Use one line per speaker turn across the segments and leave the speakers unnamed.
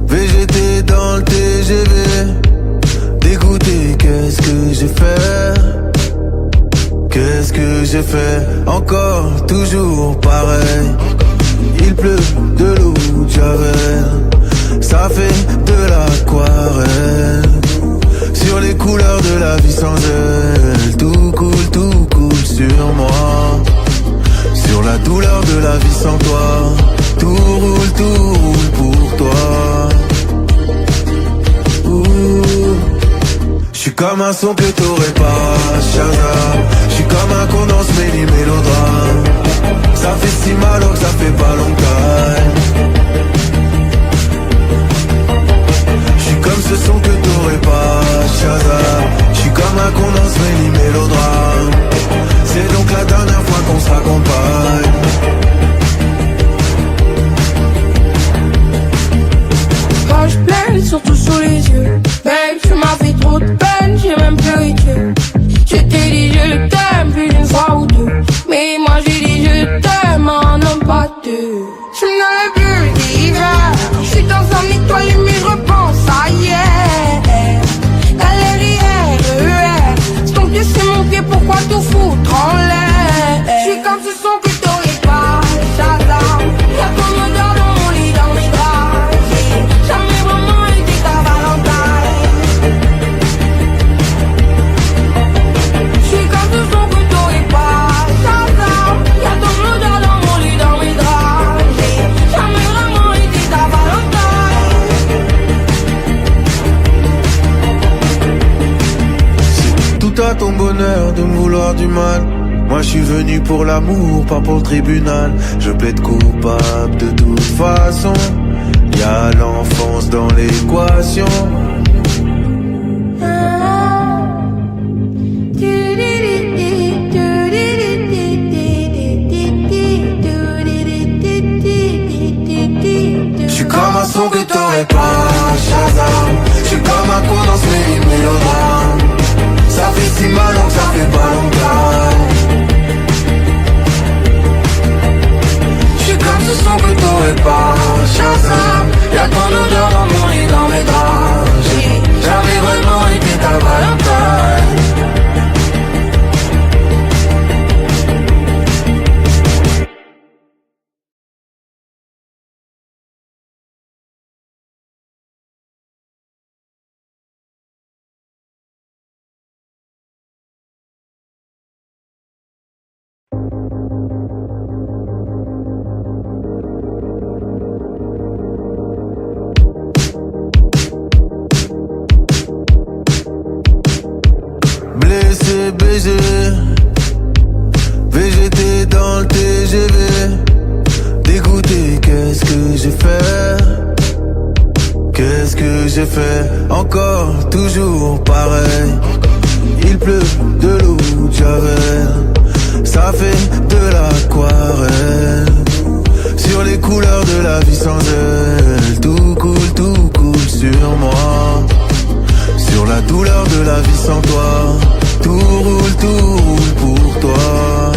VGT dans le TGV. Dégoûté, qu'est-ce que j'ai fait? Qu'est-ce que j'ai fait? Encore, toujours pareil. Il pleut de l'eau de Javel. Ça fait de l'aquarelle. Sur les couleurs de la vie sans elle. Tout coule sur moi. Sur la douleur de la vie sans toi. Tout roule pour toi. J'suis comme un son que t'aurais pas, Shazam. J'suis comme un condensé mélodrame. Ça fait si mal que ça fait pas longtemps. J'suis comme ce son que t'aurais pas, Shazam. J'suis comme un condensé mélodrame. C'est donc la dernière fois qu'on se raccompagne.
Quand je pleine, surtout sous les yeux. Babe, tu m'as fait trop de peine, j'ai même pleuré Dieu. Je t'ai dit je t'aime plus d'une fois ou deux. Mais moi j'ai dit je t'aime en homme pas deux. Je n'avais plus d'hiver. Je suis dans un étoile mais je repense à hier. Galère, c'est ton pied, c'est mon pied, pourquoi tout foutre en l'air? Je suis comme ce son que t'aurais pas, Shazam. Y'a ton odeur dans mon lit, dans mes draps. J'ai jamais vraiment été ta Valentine. Je suis comme ce son que t'aurais pas, Shazam. Y'a ton odeur dans mon lit, dans mes draps. J'ai jamais vraiment été ta Valentine.
C'est tout à ton bonheur de me vouloir du mal. Moi je suis venu pour l'amour, pas pour le tribunal. Je plaide coupable de toute façon. Y'a l'enfance dans l'équation. J'suis comme un son que t'aurais pas, Shazam. J'suis comme un condensé mélodrame. Ça fait si mal que ça fait pas longtemps. J'suis comme ce son que t'aurais pas, Shazam. Y'a ton odeur dans mon lit, dans mes draps. J'ai jamais vraiment été ta Valentine. Blessé, baisé, VGT dans le TGV. Dégoûté, qu'est-ce que j'ai fait? Qu'est-ce que j'ai fait? Encore, toujours pareil. Il pleut de l'eau de Javel. Ça fait de l'aquarelle. Sur les couleurs de la vie sans elle. Tout coule sur moi. Sur la douleur de la vie sans toi. Tout roule pour toi.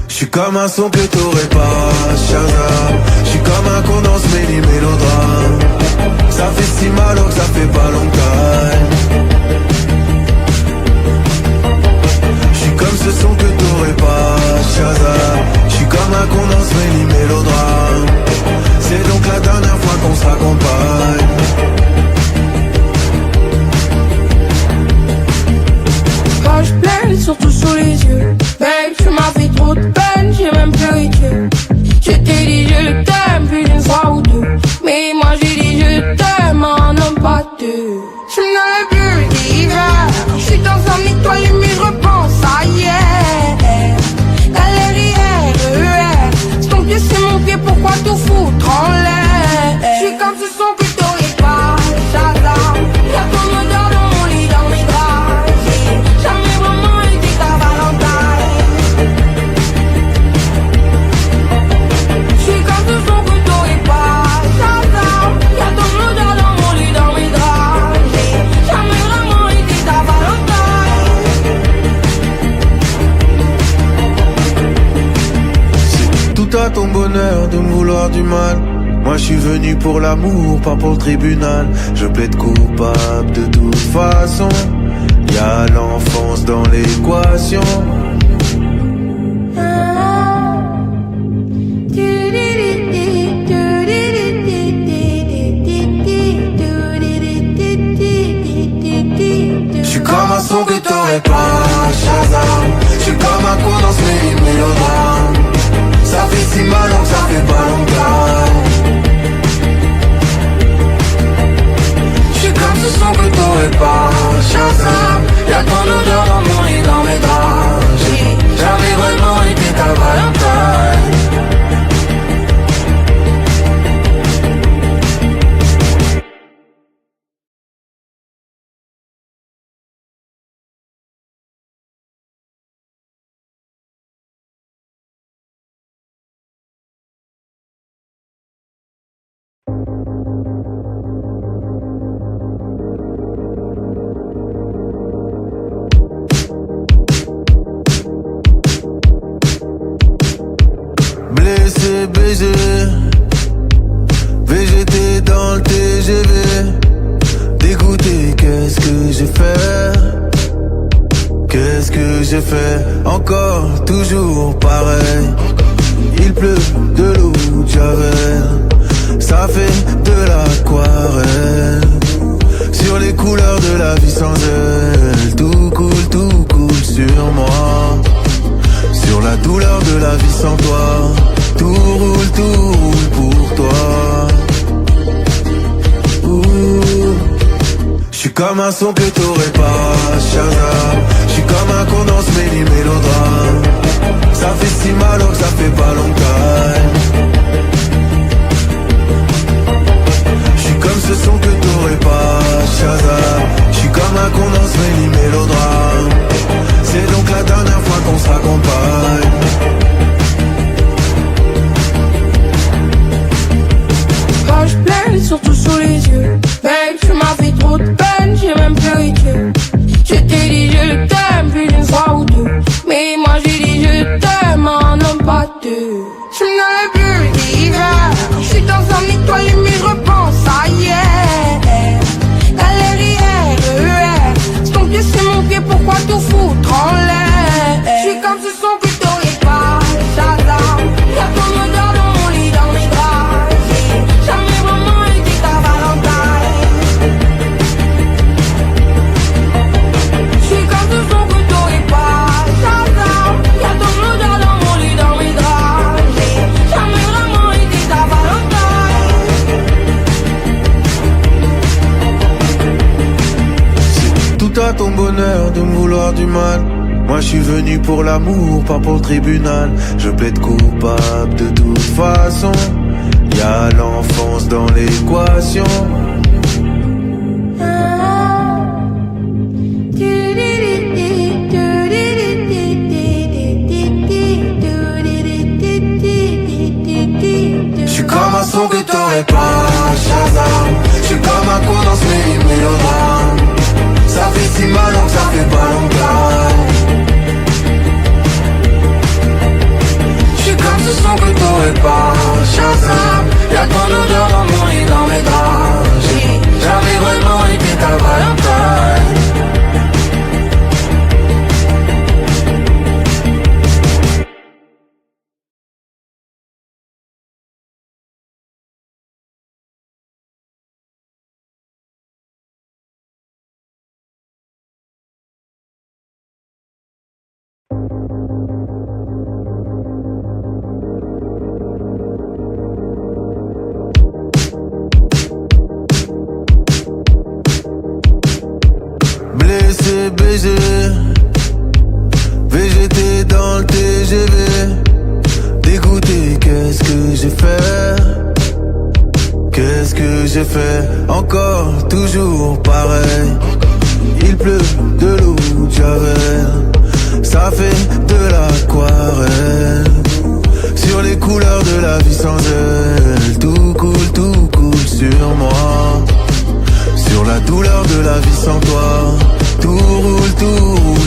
J'suis comme un son que t'aurais pas, Shazam. J'suis comme un condensé mélodrame. Ça fait si mal que ça fait pas longtemps. J'suis comme ce son que t'aurais pas, Shazam. J'suis comme un condensé mélodrame. C'est donc la dernière fois qu'on se raccompagne.
Quand je pleine, surtout sous les yeux. Babe, tu m'as fait trop de peine, j'ai même pleuré Dieu.
bonheur de me vouloir du mal. Moi je suis venu pour l'amour, pas pour le tribunal. Je plaide coupable de toute façon. Y'a l'enfance dans l'équation. J'suis comme un son que t'aurais pas, Shazam. J'suis comme un con dans ce mélodrame. Ça fait si mal donc ça fait pas longtemps. J'suis comme ce son que t'aurais pas, Shazam. Y'a ton odeur dans mon lit, dans mes draps. J'ai jamais vraiment été ta Valentine. Blessé, baisé, VGT dans le TGV. Dégoûté, qu'est-ce que j'ai fait? Qu'est-ce que j'ai fait? Encore, toujours pareil. Il pleut de l'eau de Javel. Ça fait de l'aquarelle. Sur les couleurs de la vie sans elle. Tout coule sur moi. Sur la douleur de la vie sans toi. Tout roule pour toi. J'suis comme un son que t'aurais pas, Shazam. J'suis comme un con dans ce mélodrame. Ça fait si mal donc ça fait pas longtemps. J'suis comme ce son que t'aurais pas, Shazam. J'suis comme un con dans ce mélodrame. C'est donc la dernière fois qu'on se raccompagne.
Page pleine, surtout sous les yeux. Babe, tu m'as fait trop de peine, j'ai même pleuré Dieu. Je t'ai dit je t'aime, plus d'une fois ou deux. Mais moi j'ai dit je t'aime, un homme pas deux. Je n'avais plus d'hiver. Je suis dans un étoile mais je repense à hier. Galerie RER. C'est ton pied, c'est mon pied, pourquoi tout foutre en l'air? Je suis comme ce son que t'aurais pas, Shazam. Y'a ton odeur dans mon lit, dans mes draps. J'ai jamais vraiment été ta Valentine. Je suis comme ce son que t'aurais pas, Shazam. Y'a ton odeur dans mon lit, dans mes draps. J'ai jamais vraiment été ta Valentine.
C'est tout à ton bonheur de me vouloir du mal. Moi je suis venu pour l'amour, pas pour le tribunal. Je plaide coupable de toute façon. Y'a l'enfance dans l'équation. J'suis comme un son que t'aurais pas, Shazam. J'suis comme un con dans ce mélodrame. Ça fait si mal donc ça fait pas longtemps. J'suis comme ce son que t'aurais pas, Shazam. Y'a ton odeur dans mon lit, dans mes draps. J'ai jamais vraiment été ta Valentine. Blessé, baisé, VGT dans le TGV. Dégoûté, qu'est-ce que j'ai fait? Qu'est-ce que j'ai fait? Encore, toujours pareil. Il pleut de l'eau de Javel. Ça fait de l'aquarelle. Sur les couleurs de la vie sans elle. Tout coule sur moi. Sur la douleur de la vie sans toi. Tout roule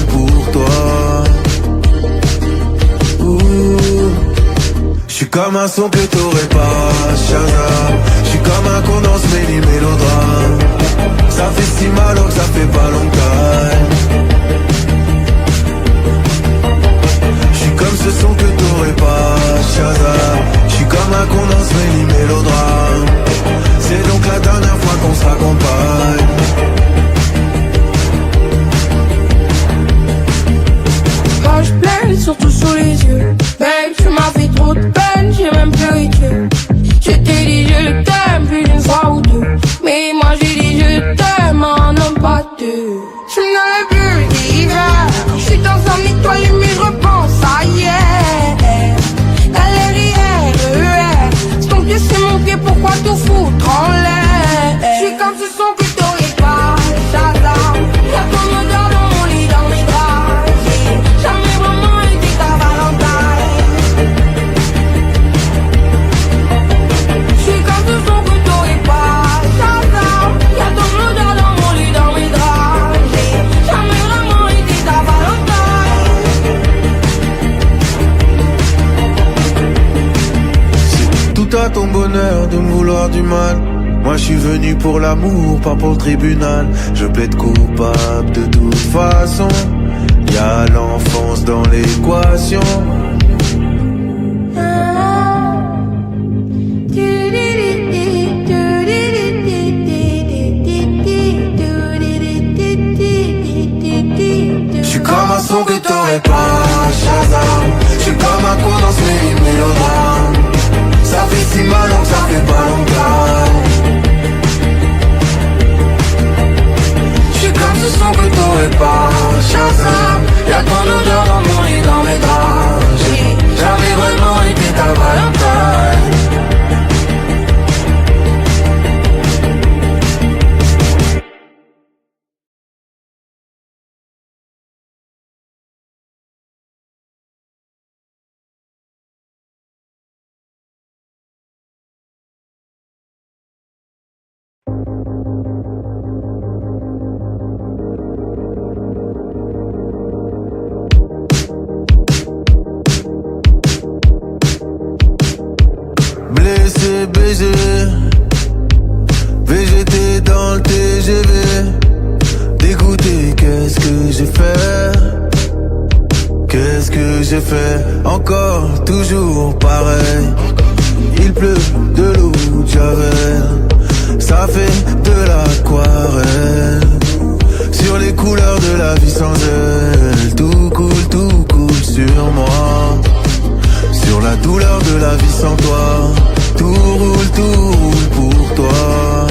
pour toi. J'suis comme un son que t'aurais t'aurais pas Shazam. J'suis comme un con dans ce mélodrame. Ça fait si mal que ça fait pas longtemps. J'suis comme ce son que t'aurais pas Shazam. J'suis comme un con dans ce mélodrame. C'est donc la dernière fois qu'on se raccompagne.
Poche pleine, surtout sous les yeux. Babe, tu m'as fait trop de peine, j'ai même pleuré Dieu. Je t'ai dit je t'aime plus d'une fois ou deux. Mais moi j'ai dit je t'aime, un homme pas deux. Je n'avais plus d'hiver. Je suis dans un étoile mais je repense à hier. Galère, c'est ton pied, c'est mon pied, pourquoi tout foutre en l'air? Je suis comme ce son que t'aurais pas Shazam. Y'a ton odeur dans mon lit, dans mes draps. J'ai jamais vraiment été ta Valentine. Je suis comme ce son que t'aurais pas Shazam. Y'a ton odeur dans mon lit, dans mes draps. J'ai jamais vraiment été ta Valentine.
C'est tout à ton bonheur de me vouloir du mal. Moi je suis venu pour l'amour, pas pour le tribunal. Je plaide coupable de toute façon. Y'a l'enfance dans l'équation. J'suis comme un son que t'aurais pas Shazam. J'suis comme un con dans ce mélodrame. Ça fait si mal que ça fait pas longtemps. J'suis comme ce son que t'aurais pas Shazam. Y'a ton odeur dans mon lit, dans mes draps. J'ai jamais vraiment été ta Valentine. Blessé, baisé, VGT dans le TGV. Dégoûté, qu'est-ce que j'ai fait? Qu'est-ce que j'ai fait? Encore, toujours pareil. Il pleut de l'eau de Javel. Ça fait de l'aquarelle. Sur les couleurs de la vie sans elle. Tout coule sur moi. Sur la douleur de la vie sans toi. Tout roule pour toi.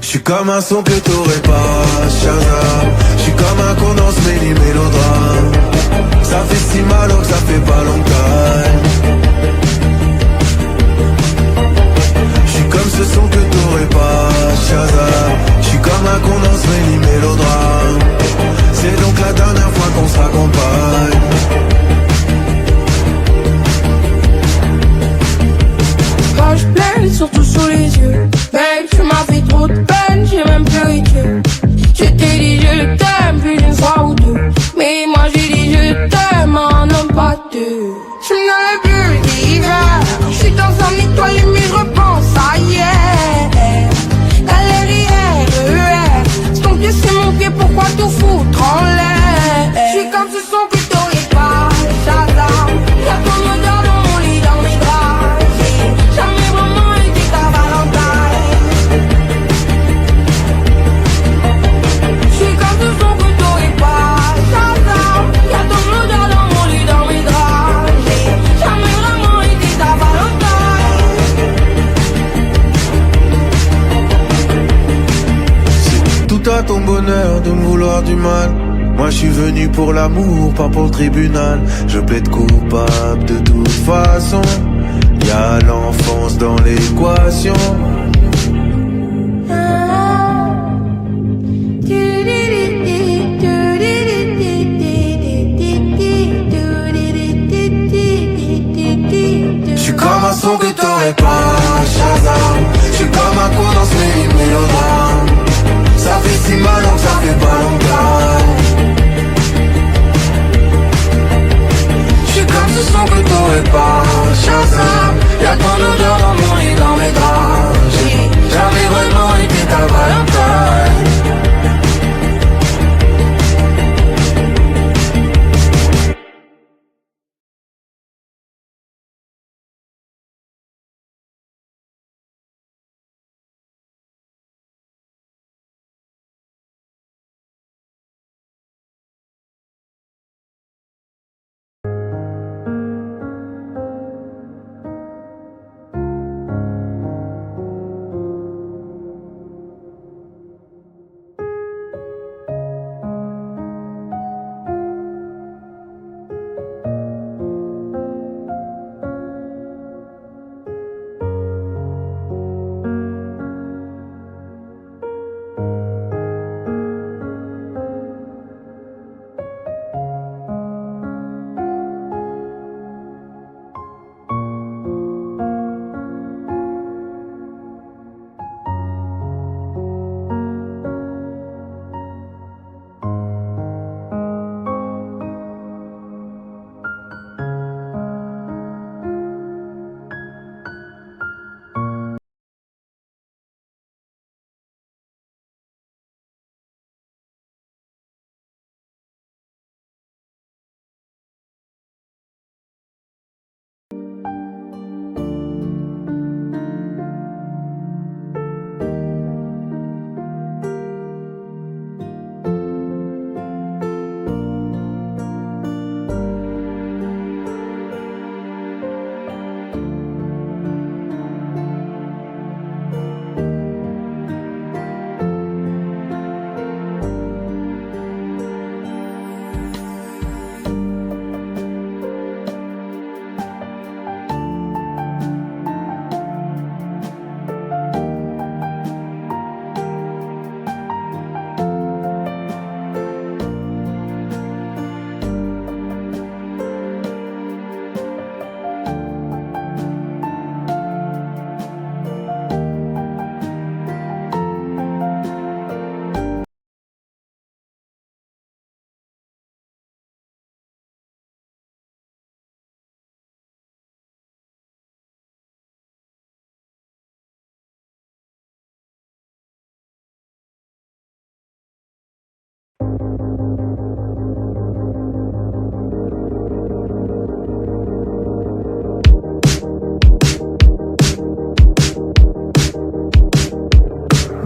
J'suis comme un son que t'aurais pas Shazam. J'suis comme un con dans ce mélodrame. Ça fait si mal que ça fait pas longtemps. J'suis comme ce son que t'aurais pas Shazam. J'suis comme un con dans ce mélodrame. C'est donc la dernière fois qu'on se raccompagne.
Poche pleine, surtout sous les yeux. Babe, tu m'as fait trop de peine, j'ai même pleuré Dieu. Je t'ai dit je t'aime plus d'une fois ou deux. Mais moi j'ai dit je t'aime, un homme pas deux. Je n'avais plus d'hiver. Je suis dans un étoile mais je repense à hier. Galère, c'est ton pied, c'est mon pied, pourquoi tout foutre en l'air? Je suis comme ce son que t'aurais pas Shazam. Y'a ton odeur dans mon lit, dans mes draps. J'ai jamais vraiment été ta Valentine. Je suis comme ce son que t'aurais pas Shazam. Y'a ton odeur dans mon lit, dans mes draps. J'ai jamais vraiment été ta Valentine.
C'est tout à ton bonheur de me vouloir du mal. Moi je suis venu pour l'amour, pas pour le tribunal. Je plaide coupable de toute façon. Y'a l'enfance dans l'équation. J'suis comme un son que t'aurais pas Shazam. J'suis comme un con dans ce mélodrame. Ça fait si mal que ça fait pas longtemps. J'suis comme ce son que t'aurais
t'aurais pas. Shazam, y'a ton odeur dans mon lit, dans mes draps. J'ai jamais vraiment été ta Valentine.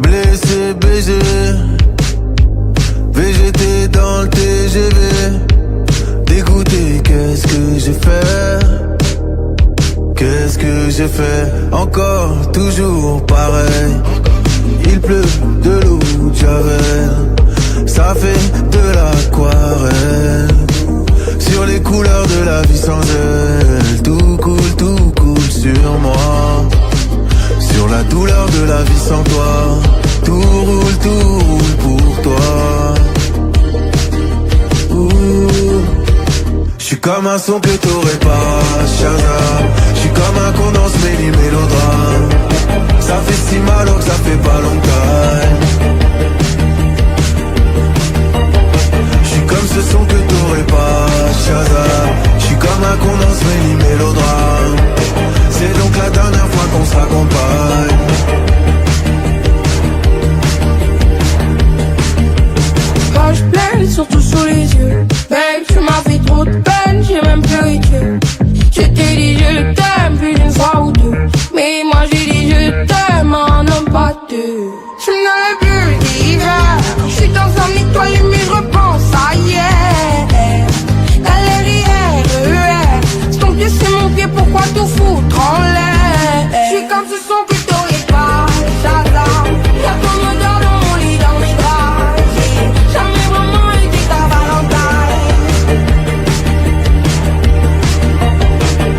Blessé, baisé, VGT dans le TGV. Dégoûté, qu'est-ce que j'ai fait? Qu'est-ce que j'ai fait? Encore, toujours pareil. Il pleut de l'eau de Javel, ça fait de l'aquarelle. Sur les couleurs de la vie sans elle, tout coule sur moi. Sur la douleur de la vie sans toi, tout roule pour toi. J'suis comme un son que t'aurais pas, Shazam. J'suis comme un condense mêlé mélodrame. Ça fait si mal alors que ça fait pas longtemps. J'suis comme ce son que t'aurais pas, Shazam. J'suis comme un condense mêlé mélodrame. C'est donc la dernière fois qu'on se raccompagne.
Page pleine, surtout sous les yeux. Babe, tu m'as fait trop de peine, j'ai même pleuré Dieu. Je t'ai dit je t'aime, plus d'une fois ou deux. Mais moi j'ai dit je t'aime, un homme pas deux. Je n'avais plus d'hiver, je suis dans un étoile mais je repense à hier. Galère, c'est ton pied, c'est mon pied, pourquoi tout foutre en l'air? Je suis comme ce son que t'aurais pas, Shazam. Y'a ton odeur dans mon lit, dans mes draps. J'ai jamais vraiment été ta Valentine.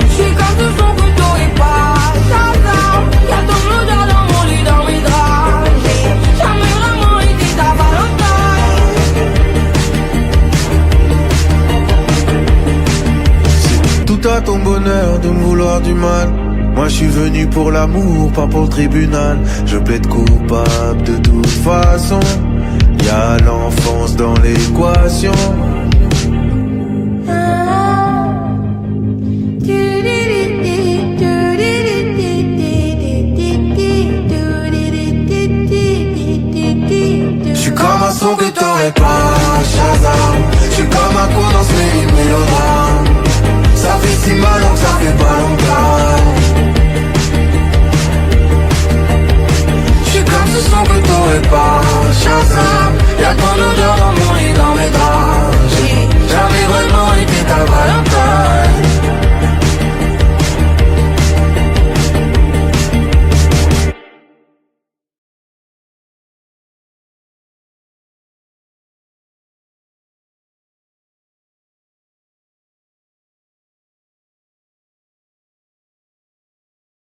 Je suis comme ce son que t'aurais pas, Shazam. Y'a ton odeur dans mon lit, dans mes draps. J'ai jamais vraiment été ta Valentine.
C'est tout à ton bonheur de me vouloir du mal. Moi je suis venu pour l'amour, pas pour le tribunal. Je plaide coupable de toute façon. Y'a l'enfance dans l'équation.
Tu dis
mélodrame. Ça fait si mal donc